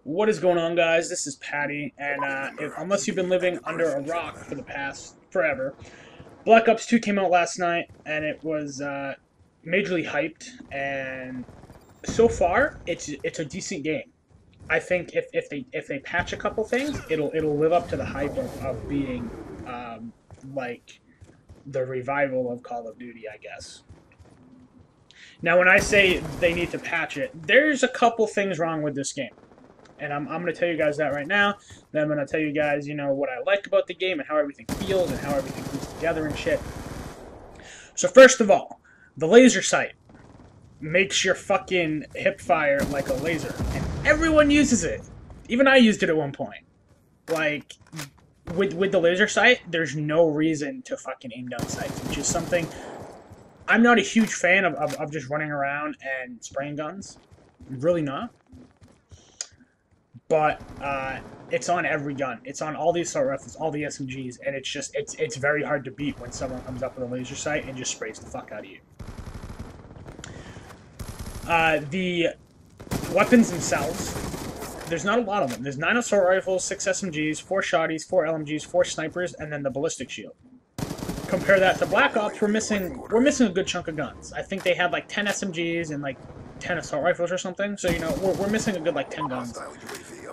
What is going on, guys? This is Patty, and unless you've been living under a rock for the past forever, Black Ops 2 came out last night, and it was majorly hyped, and so far, it's a decent game. I think if they patch a couple things, it'll live up to the hype of being like the revival of Call of Duty, I guess. Now, when I say they need to patch it, there's a couple things wrong with this game. And I'm going to tell you guys that right now. Then I'm going to tell you guys, what I like about the game and how everything feels and how everything comes together and shit. So first of all, the laser sight makes your fucking hip fire like a laser. And everyone uses it. Even I used it at one point. Like, with the laser sight, there's no reason to fucking aim down sights, which is something... I'm not a huge fan of just running around and spraying guns. Really not. But it's on every gun. It's on all the assault rifles, all the SMGs, and it's very hard to beat when someone comes up with a laser sight and just sprays the fuck out of you. The weapons themselves, there's not a lot of them. There's 9 assault rifles, 6 SMGs, 4 shotties, 4 LMGs, 4 snipers, and then the ballistic shield. Compare that to Black Ops, we're missing a good chunk of guns. I think they had like 10 SMGs and like 10 assault rifles or something. So, we're missing a good like 10 guns.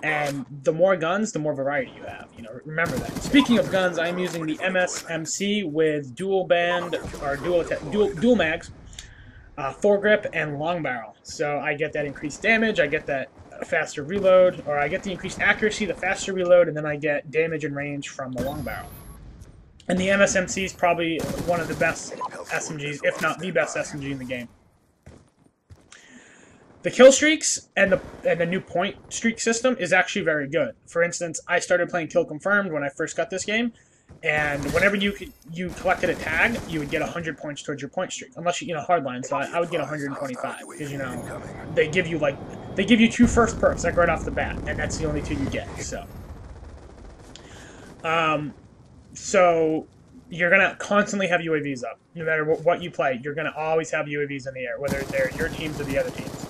And the more guns, the more variety you have. Remember that. Speaking of guns, I'm using the MSMC with dual band or dual mags, foregrip, and long barrel. So I get that increased damage, I get that faster reload, or I get the increased accuracy, the faster reload, and then I get damage and range from the long barrel. And the MSMC is probably one of the best SMGs, if not the best SMG in the game. The kill streaks and the new point streak system is actually very good. For instance, I started playing Kill Confirmed when I first got this game, and whenever you collected a tag, you would get 100 points towards your point streak. Unless hardline, so I would get 125 because they give you 2 first perks like right off the bat, and that's the only 2 you get. So you're gonna constantly have UAVs up, no matter what you play. You're gonna always have UAVs in the air, whether they're your teams or the other teams.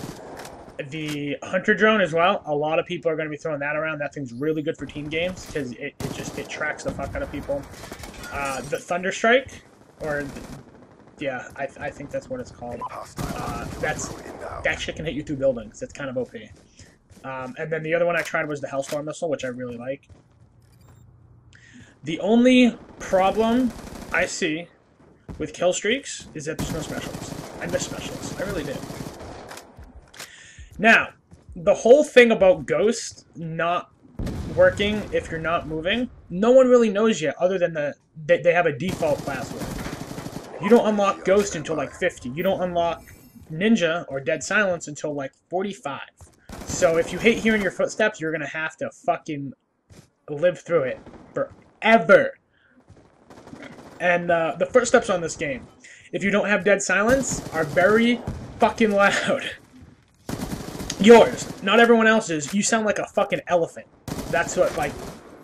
The Hunter drone as well, a lot of people are going to be throwing that around. That thing's really good for team games because it tracks the fuck out of people. The Thunder Strike, yeah, I think that's what it's called. That shit can hit you through buildings. That's kind of OP. And then the other one I tried was the Hellstorm missile, which I really like. The only problem I see with kill streaks is that there's no specials. I miss specials. I really do. Now, the whole thing about Ghost not working if you're not moving, no one really knows yet, other than they have a default class with it. You don't unlock Ghost until like 50. You don't unlock Ninja or Dead Silence until like 45. So if you hate hearing your footsteps, you're going to have to fucking live through it forever. And the footsteps on this game, if you don't have Dead Silence, are very fucking loud. Yours, not everyone else's. You sound like a fucking elephant. That's what, like,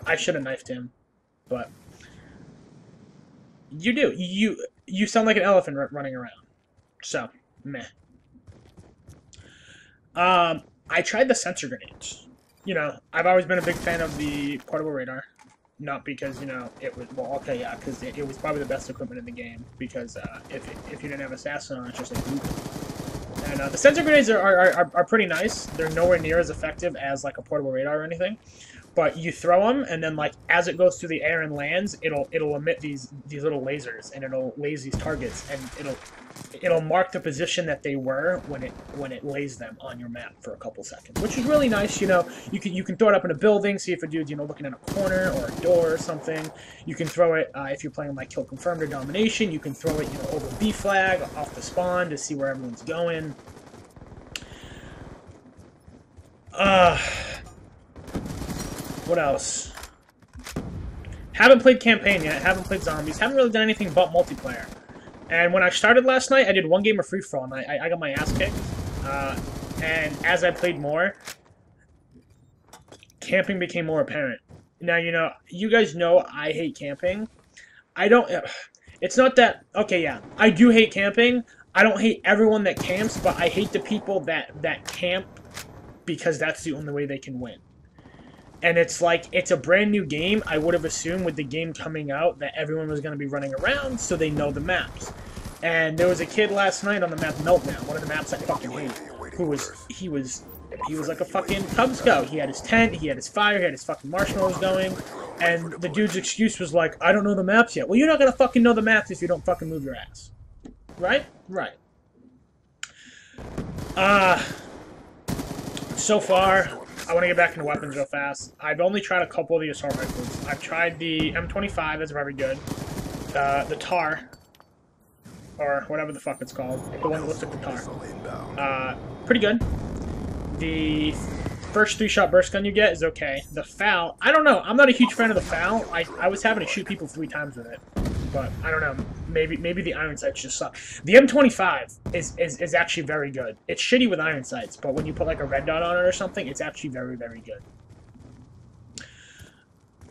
I should have knifed him, but you do. You sound like an elephant running around. So, meh. I tried the sensor grenades. I've always been a big fan of the portable radar. Not because, it was, well, okay, yeah, because it was probably the best equipment in the game. Because if you didn't have Assassin on, it's just like, and the sensor grenades are pretty nice. They're nowhere near as effective as like a portable radar or anything. But you throw them, and then like as it goes through the air and lands, it'll emit these little lasers, and it'll laze these targets, and it'll mark the position that they were when it lays them on your map for a couple seconds, which is really nice. You can throw it up in a building, see if a dude's looking at a corner or a door or something. You can throw it if you're playing like Kill Confirmed or Domination. You can throw it over B flag off the spawn to see where everyone's going. What else? Haven't played campaign yet. Haven't played zombies. Haven't really done anything but multiplayer. And when I started last night, I did 1 game of free for all, and I got my ass kicked. And as I played more, camping became more apparent. Now, you guys know I hate camping. I don't... It's not that... Okay, yeah. I do hate camping. I don't hate everyone that camps, but I hate the people that camp because that's the only way they can win. And it's like, it's a brand new game. I would have assumed with the game coming out that everyone was going to be running around so they know the maps. And there was a kid last night on the map Meltdown, one of the maps I fucking hate, he was like a fucking Cub Scout. He had his tent, he had his fire, he had his fucking marshmallows going, and the dude's excuse was like, I don't know the maps yet. Well, you're not going to fucking know the maps if you don't fucking move your ass. Right? Right. So far, I want to get back into weapons real fast. I've only tried a couple of the assault rifles. I've tried the M25, that's very good. The TAR, or whatever the fuck it's called. The one that looks like the TAR. Pretty good. The first 3-shot burst gun you get is okay. The FAL, I don't know. I'm not a huge fan of the FAL. I was having to shoot people 3 times with it. But, I don't know. Maybe the iron sights just suck. The M25 is actually very good. It's shitty with iron sights, but when you put like a red dot on it or something, it's actually very, very good.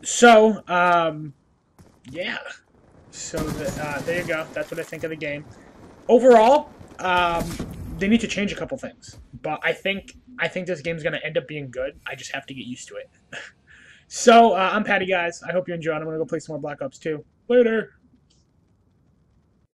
So, yeah. So, there you go. That's what I think of the game. Overall, they need to change a couple things. But I think this game's going to end up being good. I just have to get used to it. So, I'm Patty, guys. I hope you enjoyed. I'm going to go play some more Black Ops 2. Later!